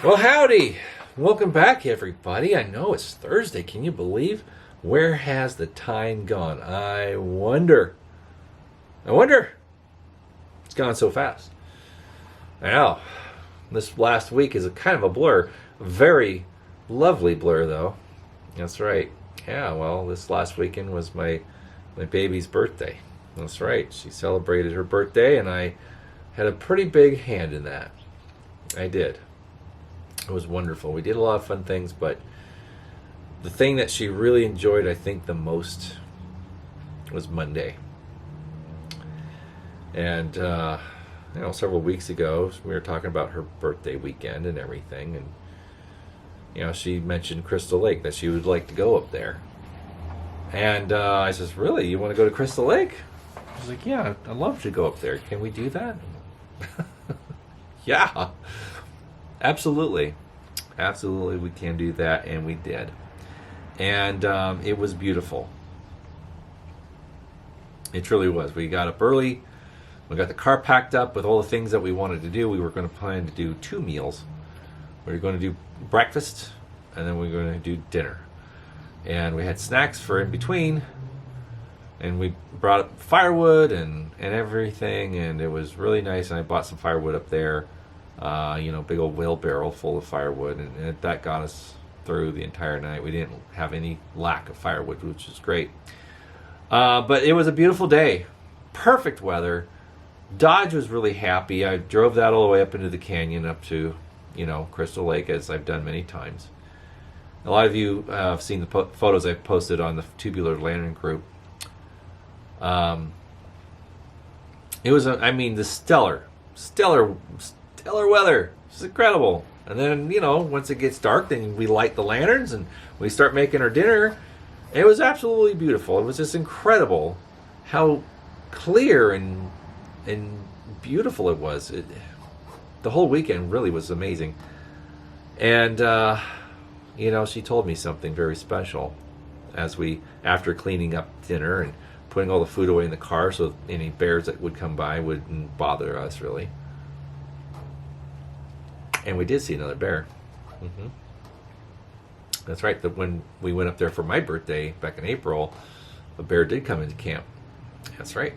Well, howdy. Welcome back, everybody. I know it's Thursday. Can you believe? Where has the time gone? I wonder. It's gone so fast. Now, this last week is a kind of a blur. Very lovely blur, though. That's right. Yeah, well, this last weekend was my baby's birthday. That's right. She celebrated her birthday, and I had a pretty big hand in that. I did. It was wonderful. We did a lot of fun things, but the thing that she really enjoyed, I think, the most was Monday. And, several weeks ago, we were talking about her birthday weekend and everything. And, she mentioned Crystal Lake, that she would like to go up there. And I says, really? You want to go to Crystal Lake? She's like, yeah, I'd love to go up there. Can we do that? Yeah. Absolutely. Absolutely, we can do that, and we did. And it was beautiful. It truly was. We got up early. We got the car packed up with all the things that we wanted to do. We were going to plan to do 2 meals. We were going to do breakfast, and then we were going to do dinner. And we had snacks for in between. And we brought up firewood and everything, and it was really nice. And I bought some firewood up there. Big old wheelbarrow full of firewood, and that got us through the entire night. We didn't have any lack of firewood, which is great. But it was a beautiful day. Perfect weather. Dodge was really happy. I drove that all the way up into the canyon, up to, Crystal Lake, as I've done many times. A lot of you have seen the photos I've posted on the Tubular Lantern group. It was, the stellar weather. It's incredible. And then, once it gets dark, then we light the lanterns and we start making our dinner. It was absolutely beautiful. It was just incredible how clear and beautiful it was. The whole weekend really was amazing. And, she told me something very special after cleaning up dinner and putting all the food away in the car so any bears that would come by wouldn't bother us, really. And we did see another bear. Mm-hmm. That's right. When we went up there for my birthday back in April, a bear did come into camp. That's right.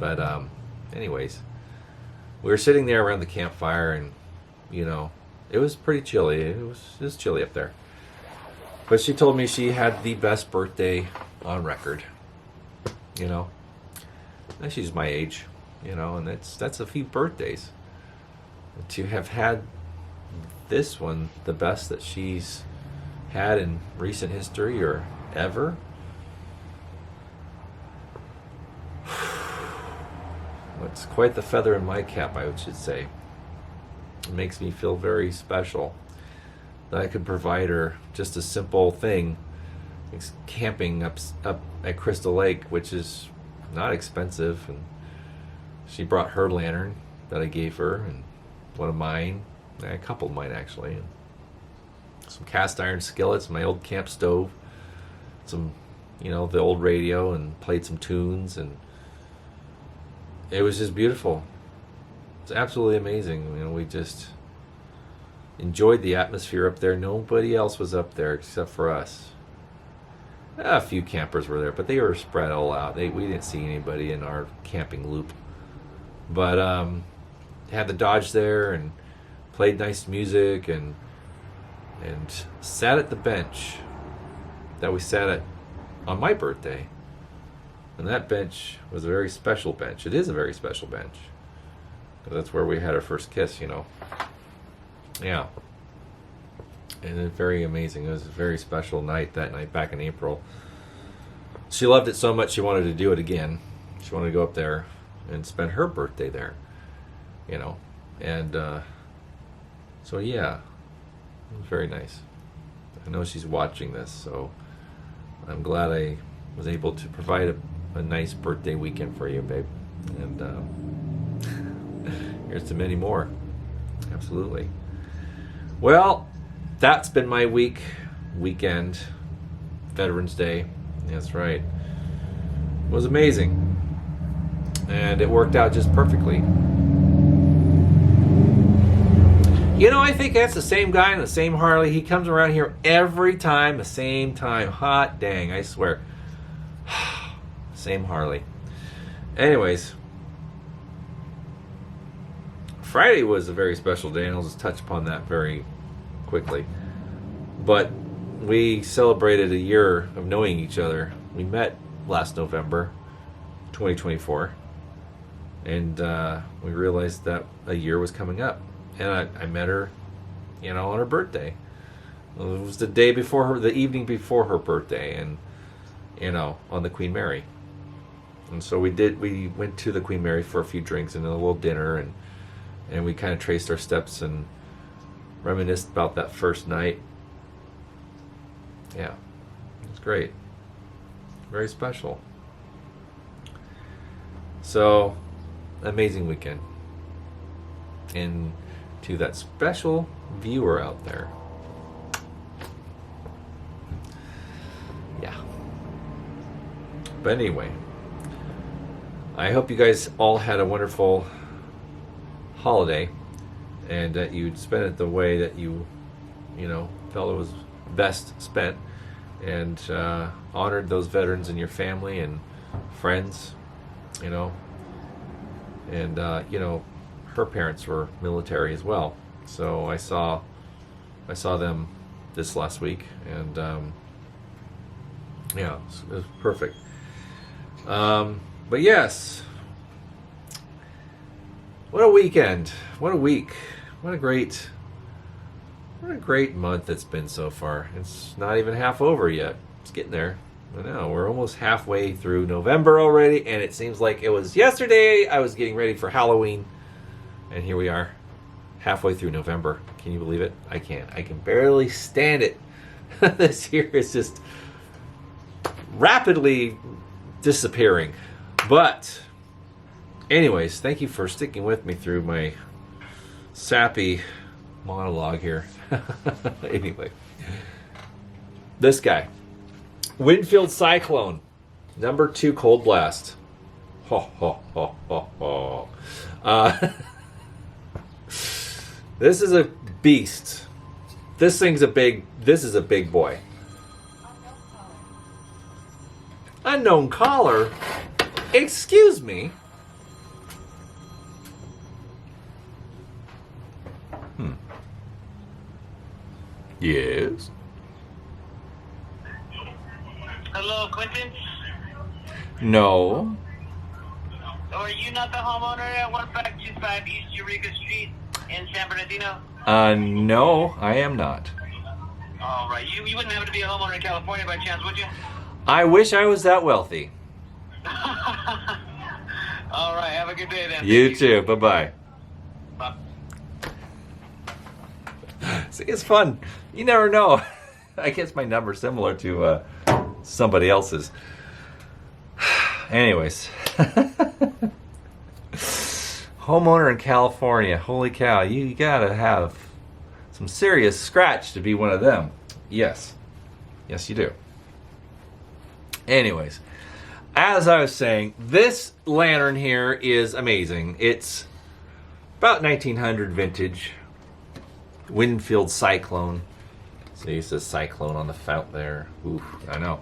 But anyways, we were sitting there around the campfire, and it was pretty chilly. It was chilly up there. But she told me she had the best birthday on record. And she's my age. And that's a few birthdays. To have had this one the best that she's had in recent history or ever. It's quite the feather in my cap, I should say. It makes me feel very special that I could provide her just a simple thing. It's camping up at Crystal Lake, which is not expensive, and she brought her lantern that I gave her, and one of mine, a couple of mine actually, and some cast iron skillets, my old camp stove, some, the old radio, and played some tunes, and it was just beautiful. It's absolutely amazing. We just enjoyed the atmosphere up there. Nobody else was up there except for us. A few campers were there, but they were spread all out. We didn't see anybody in our camping loop. But had the Dodge there and played nice music and sat at the bench that we sat at on my birthday. And that bench was a very special bench. It is a very special bench. That's where we had our first kiss, Yeah. And it's very amazing. It was a very special night that night back in April. She loved it so much she wanted to do it again. She wanted to go up there and spend her birthday there, And so, yeah, it was very nice. I know she's watching this, so I'm glad I was able to provide a nice birthday weekend for you, babe. And here's to many more. Absolutely. Well, that's been my weekend, Veterans Day. That's right. It was amazing. And it worked out just perfectly. You know, I think that's the same guy in the same Harley. He comes around here every time, the same time. Hot dang, I swear. Same Harley. Anyways, Friday was a very special day, and I'll just touch upon that very quickly. But we celebrated a year of knowing each other. We met last November, 2024, and we realized that a year was coming up. And I met her, you know, on her birthday. It was the day before her, the evening before her birthday, and you know, on the Queen Mary. And so we went to the Queen Mary for a few drinks and a little dinner, and we kind of traced our steps and reminisced about that first night. Yeah, it was great. Very special. So, amazing weekend. And to that special viewer out there. Yeah. But anyway, I hope you guys all had a wonderful holiday, and that you'd spend it the way that you know, felt it was best spent, and honored those veterans in your family and friends, you know. And you know, her parents were military as well, so I saw them this last week, and yeah, it was perfect. But yes, what a weekend, what a week, what a great month it's been so far. It's not even half over yet. It's getting there. I know, we're almost halfway through November already, and it seems like it was yesterday I was getting ready for Halloween, and here we are, halfway through November. Can you believe it? I can't. I can barely stand it. This year is just rapidly disappearing. But anyways, thank you for sticking with me through my sappy monologue here. Anyway, this guy, Winfield Cyclone, number 2 Cold Blast. Ho ho ho ho ho. This is a beast. This is a big boy. Unknown caller? Excuse me? Yes? Hello, Quentin? No. Are you not the homeowner at 1525 East Eureka Street in San Bernardino? No, I am not. All right. You wouldn't happen to be a homeowner in California by chance, would you? I wish I was that wealthy. All right. Have a good day then. You too. Bye-bye. Bye. See, it's fun. You never know. I guess my number's similar to somebody else's. Anyways. Homeowner in California. Holy cow. You gotta have some serious scratch to be one of them. Yes. Yes, you do. Anyways. As I was saying, this lantern here is amazing. It's about 1900 vintage. Winfield Cyclone. See, it says Cyclone on the fount there. Oof, I know.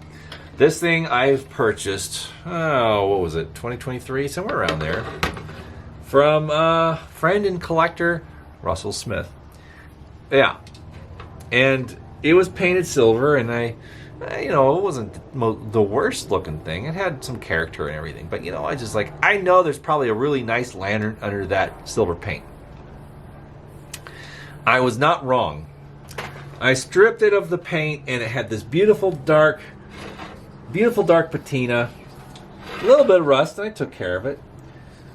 This thing I've purchased, what was it, 2023? Somewhere around there. From friend and collector, Russell Smith. Yeah. And it was painted silver, and it wasn't the worst looking thing. It had some character and everything. But, I know there's probably a really nice lantern under that silver paint. I was not wrong. I stripped it of the paint, and it had this beautiful dark patina. A little bit of rust, and I took care of it.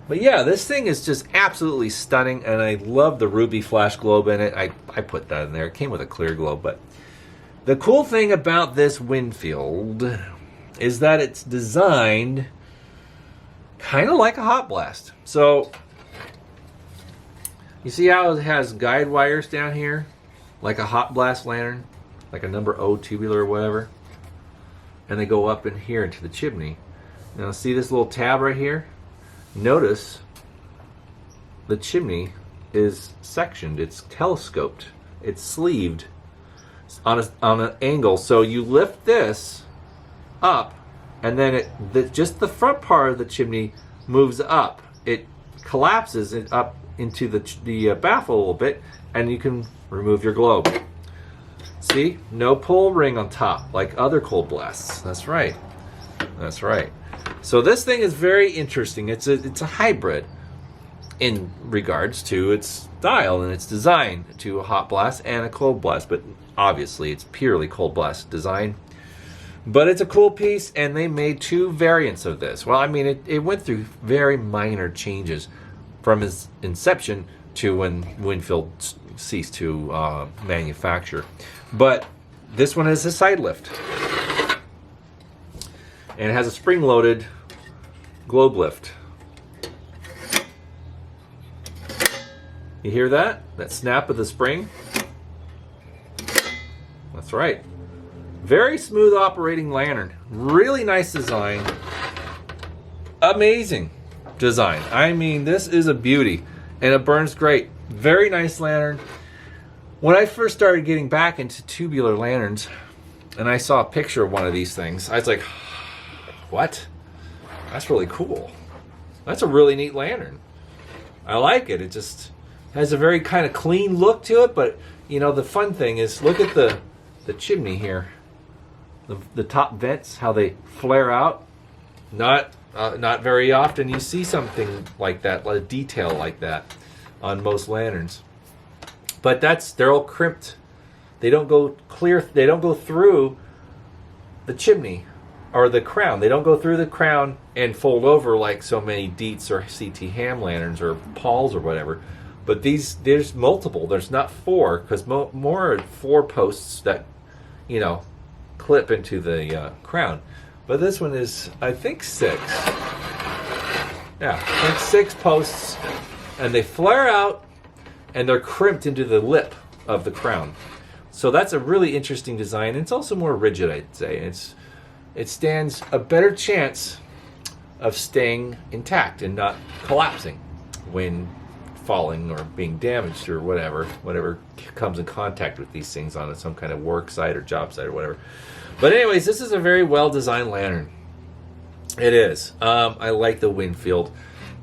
But yeah, this thing is just absolutely stunning, and I love the ruby flash globe in it. I put that in there. It came with a clear globe, but the cool thing about this Winfield is that it's designed kind of like a hot blast. So you see how it has guide wires down here? Like a hot blast lantern, like a number O tubular or whatever. And they go up in here into the chimney. Now see this little tab right here? Notice the chimney is sectioned. It's telescoped. It's sleeved on an angle. So you lift this up, and then just the front part of the chimney moves up. It collapses it up into the baffle a little bit, and you can remove your globe. See, no pull ring on top like other cold blasts. That's right. That's right. So this thing is very interesting. It's a hybrid in regards to its style and its design to a hot blast and a cold blast, but obviously it's purely cold blast design. But it's a cool piece, and they made 2 variants of this. Well, I mean, it went through very minor changes from its inception to when Winfield ceased to manufacture. But this one has a side lift, and it has a spring-loaded globe lift. You hear that? That snap of the spring? That's right. Very smooth operating lantern. Really nice design. Amazing design. I mean, this is a beauty, and it burns great. Very nice lantern. When I first started getting back into tubular lanterns, and I saw a picture of one of these things, I was like, what? That's really cool. That's a really neat lantern. I like it. It just has a very kind of clean look to it, but you know, the fun thing is, look at the chimney here. The top vents, how they flare out. Not very often you see something like that, a detail like that on most lanterns. But they're all crimped. They don't go clear. They don't go through the chimney or the crown. They don't go through the crown and fold over like so many Dietz or CT Ham lanterns or Pauls or whatever. But there's multiple. There's not 4, because more are 4 posts that, you know, clip into the crown. But this one is, I think, 6. Yeah, I think 6 posts, and they flare out, and they're crimped into the lip of the crown. So that's a really interesting design. It's also more rigid, I'd say. It stands a better chance of staying intact and not collapsing when falling or being damaged or whatever comes in contact with these things on some kind of work site or job site or whatever. But anyways, this is a very well designed lantern. It is. I like the Winfield,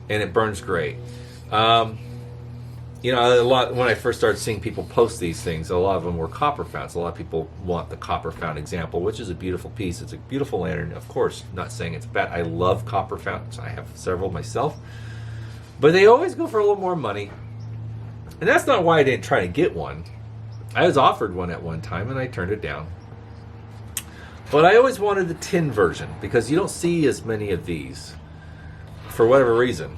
and it burns great. You know, a lot when I first started seeing people post these things, a lot of them were copper founts. A lot of people want the copper fount example, which is a beautiful piece. It's a beautiful lantern. Of course, not saying it's bad. I love copper founts. I have several myself. But they always go for a little more money. And that's not why I didn't try to get one. I was offered one at one time, and I turned it down. But I always wanted the tin version, because you don't see as many of these for whatever reason.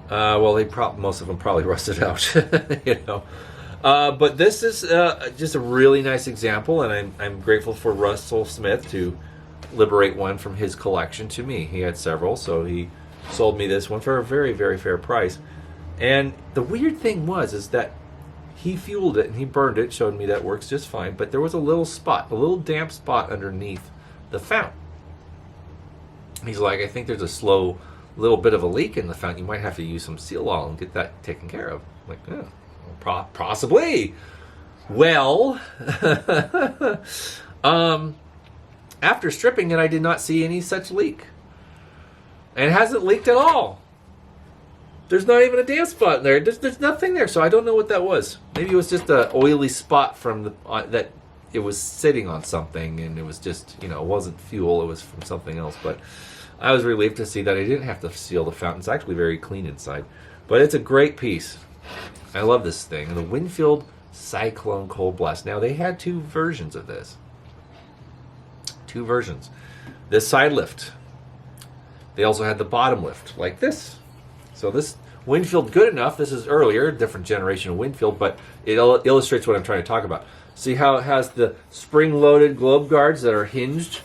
Well, most of them probably rusted out, you know. But this is just a really nice example, and I'm grateful for Russell Smith to liberate one from his collection to me. He had several, so he sold me this one for a very, very fair price. And the weird thing is that he fueled it and he burned it, showed me that works just fine, but there was a little damp spot underneath the fount. He's like, I think there's a little bit of a leak in the fount. You might have to use some seal oil and get that taken care of. I'm like, yeah, possibly. Well, after stripping it, I did not see any such leak. And it hasn't leaked at all. There's not even a damp spot in there. There's nothing there, so I don't know what that was. Maybe it was just an oily spot from that it was sitting on something, and it was just, you know, it wasn't fuel. It was from something else. But I was relieved to see that I didn't have to seal the fountain. It's actually very clean inside. But it's a great piece. I love this thing. The Winfield Cyclone Cold Blast. Now, they had 2 versions of this. 2 versions. This side lift. They also had the bottom lift, like this. So this Winfield, good enough. This is earlier, different generation of Winfield, but it illustrates what I'm trying to talk about. See how it has the spring-loaded globe guards that are hinged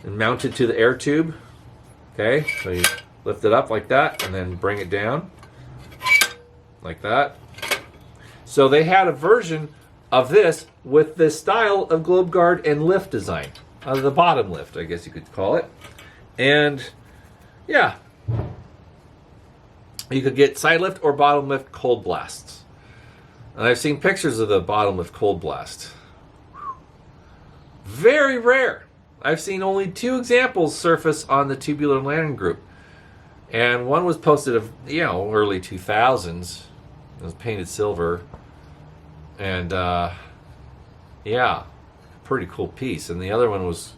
and mounted to the air tube? Okay, so you lift it up like that and then bring it down like that. So they had a version of this with this style of globe guard and lift design. The bottom lift, I guess you could call it. And yeah, you could get side lift or bottom lift cold blasts. And I've seen pictures of the bottom with cold blast. Very rare. I've seen only 2 examples surface on the Tubular Lantern group. And one was posted of, early 2000s. It was painted silver. And, pretty cool piece. And the other one was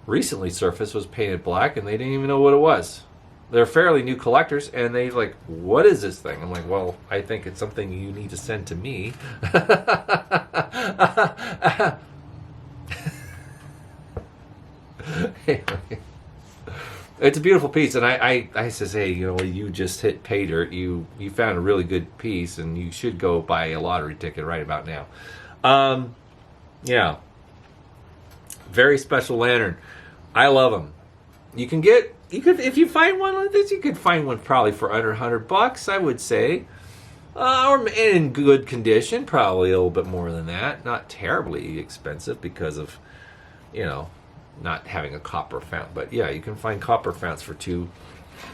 recently surfaced, was painted black, and they didn't even know what it was. They're fairly new collectors, and they like, what is this thing? I'm like, well, I think it's something you need to send to me. It's a beautiful piece, and I says, hey, you just hit pay dirt. You found a really good piece, and you should go buy a lottery ticket right about now. Yeah, very special lantern. I love them. You could if you find one like this, you could find one probably for under $100, I would say, or in good condition, probably a little bit more than that. Not terribly expensive because of, not having a copper fount. But yeah, you can find copper founts for $2+,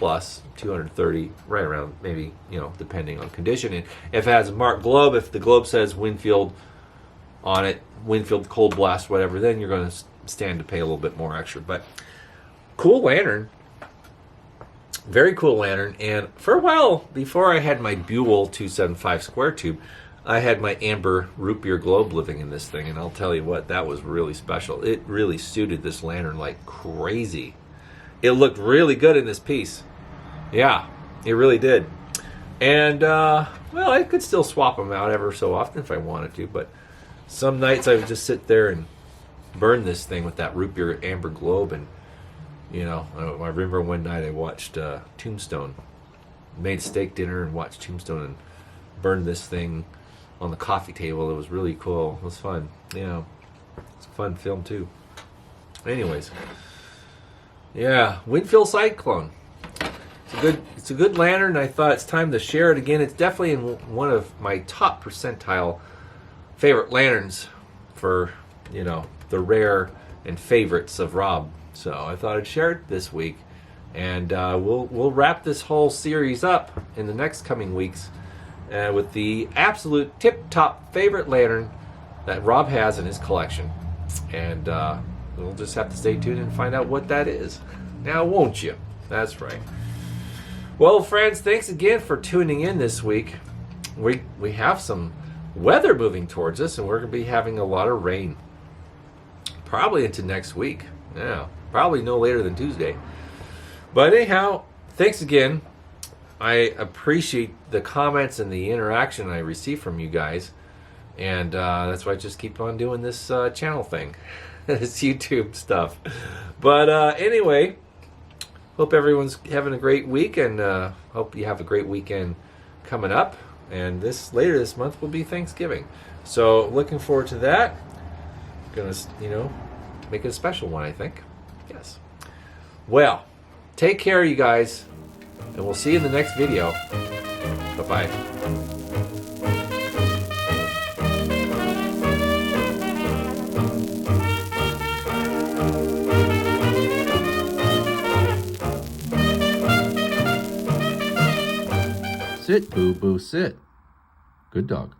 $230, right around, maybe, depending on condition. And if it has a marked globe, if the globe says Winfield on it, Winfield cold blast, whatever, then you're going to stand to pay a little bit more extra. But cool lantern. Very cool lantern. And for a while, before I had my Buell 275 square tube, I had my amber root beer globe living in this thing, and I'll tell you what, that was really special. It really suited this lantern like crazy. It looked really good in this piece. Yeah, it really did. And, I could still swap them out ever so often if I wanted to, but some nights I would just sit there and burn this thing with that root beer amber globe. And, I remember one night I watched Tombstone. Made steak dinner and watched Tombstone and burned this thing on the coffee table. It was really cool. It was fun. It's a fun film too. Anyways, Winfield Cyclone. It's a good lantern. I thought it's time to share it again. It's definitely in one of my top percentile favorite lanterns for the rare and favorites of Rob. So I thought I'd share it this week, and we'll wrap this whole series up in the next coming weeks. With the absolute tip-top favorite lantern that Rob has in his collection. And we'll just have to stay tuned and find out what that is. Now, won't you? That's right. Well, friends, thanks again for tuning in this week. We have some weather moving towards us, and we're going to be having a lot of rain. Probably into next week. Yeah, probably no later than Tuesday. But anyhow, thanks again. I appreciate the comments and the interaction I receive from you guys. And that's why I just keep on doing this channel thing. This YouTube stuff. But anyway, hope everyone's having a great week. And hope you have a great weekend coming up. And later this month will be Thanksgiving. So looking forward to that. Gonna, make it a special one, I think. Yes. Well, take care, you guys. And we'll see you in the next video. Bye-bye. Sit, boo-boo, sit. Good dog.